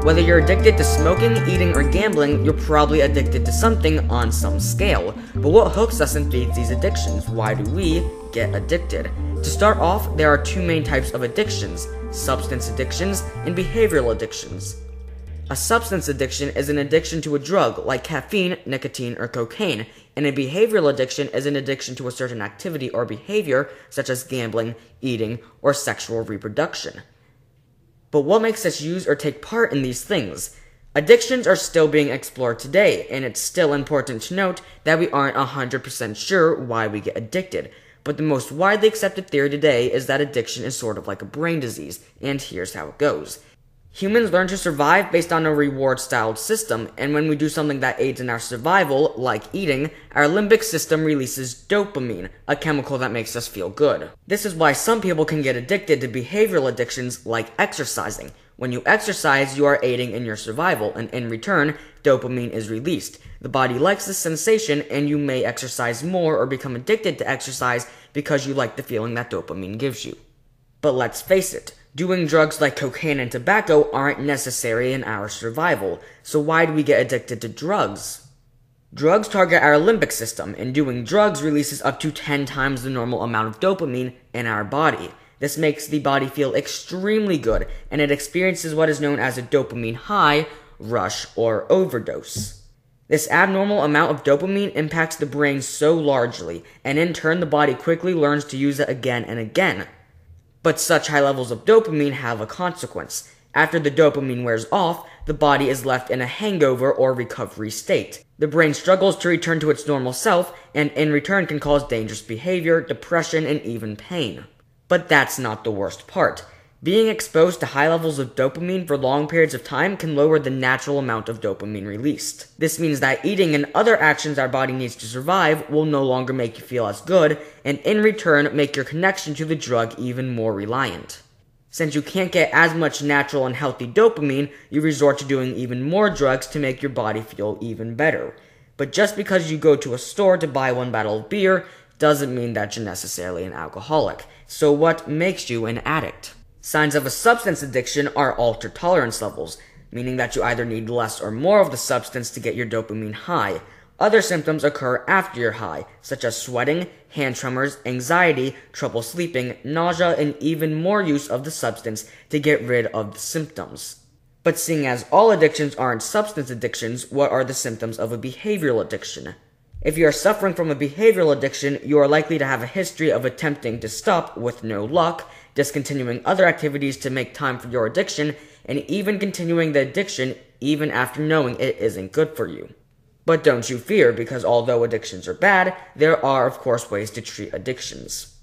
Whether you're addicted to smoking, eating, or gambling, you're probably addicted to something on some scale. But what hooks us and feeds these addictions? Why do we get addicted? To start off, there are two main types of addictions: substance addictions and behavioral addictions. A substance addiction is an addiction to a drug like caffeine, nicotine, or cocaine, and a behavioral addiction is an addiction to a certain activity or behavior such as gambling, eating, or sexual reproduction. But what makes us use or take part in these things? Addictions are still being explored today, and it's still important to note that we aren't 100% sure why we get addicted. But the most widely accepted theory today is that addiction is sort of like a brain disease, and here's how it goes. Humans learn to survive based on a reward-styled system, and when we do something that aids in our survival, like eating, our limbic system releases dopamine, a chemical that makes us feel good. This is why some people can get addicted to behavioral addictions like exercising. When you exercise, you are aiding in your survival, and in return, dopamine is released. The body likes this sensation, and you may exercise more or become addicted to exercise because you like the feeling that dopamine gives you. But let's face it, doing drugs like cocaine and tobacco aren't necessary in our survival, so why do we get addicted to drugs? Drugs target our limbic system, and doing drugs releases up to 10 times the normal amount of dopamine in our body. This makes the body feel extremely good, and it experiences what is known as a dopamine high, rush, or overdose. This abnormal amount of dopamine impacts the brain so largely, and in turn the body quickly learns to use it again and again. But such high levels of dopamine have a consequence. After the dopamine wears off, the body is left in a hangover or recovery state. The brain struggles to return to its normal self, and in return can cause dangerous behavior, depression, and even pain. But that's not the worst part. Being exposed to high levels of dopamine for long periods of time can lower the natural amount of dopamine released. This means that eating and other actions our body needs to survive will no longer make you feel as good, and in return make your connection to the drug even more reliant. Since you can't get as much natural and healthy dopamine, you resort to doing even more drugs to make your body feel even better. But just because you go to a store to buy one bottle of beer doesn't mean that you're necessarily an alcoholic. So what makes you an addict? Signs of a substance addiction are altered tolerance levels, meaning that you either need less or more of the substance to get your dopamine high. Other symptoms occur after your high, such as sweating, hand tremors, anxiety, trouble sleeping, nausea, and even more use of the substance to get rid of the symptoms. But seeing as all addictions aren't substance addictions, what are the symptoms of a behavioral addiction? If you are suffering from a behavioral addiction, you are likely to have a history of attempting to stop with no luck, discontinuing other activities to make time for your addiction, and even continuing the addiction even after knowing it isn't good for you. But don't you fear, because although addictions are bad, there are of course ways to treat addictions.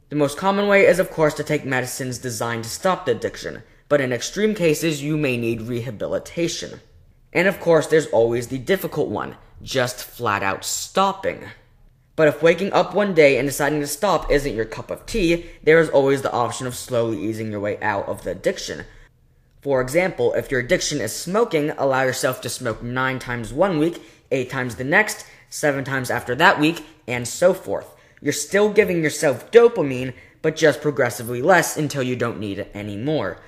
The most common way is of course to take medicines designed to stop the addiction, but in extreme cases you may need rehabilitation. And of course there's always the difficult one, just flat out stopping. But if waking up one day and deciding to stop isn't your cup of tea, there is always the option of slowly easing your way out of the addiction. For example, if your addiction is smoking, allow yourself to smoke 9 times one week, 8 times the next, 7 times after that week, and so forth. You're still giving yourself dopamine, but just progressively less until you don't need it anymore.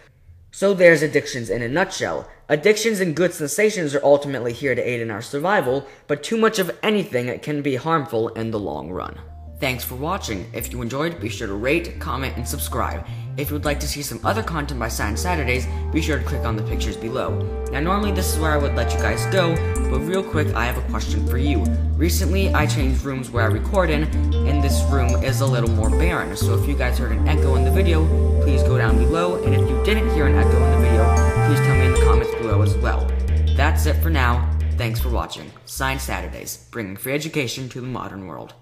So there's addictions in a nutshell. Addictions and good sensations are ultimately here to aid in our survival, but too much of anything can be harmful in the long run. Thanks for watching. If you enjoyed, be sure to rate, comment, and subscribe. If you would like to see some other content by Science Saturdays, be sure to click on the pictures below. Now normally this is where I would let you guys go, but real quick I have a question for you. Recently I changed rooms where I record in, and this room is a little more barren, so if you guys heard an echo in the video, please go down below, and if you didn't hear an echo in the video, please tell me in the comments below as well. That's it for now. Thanks for watching. Science Saturdays, bringing free education to the modern world.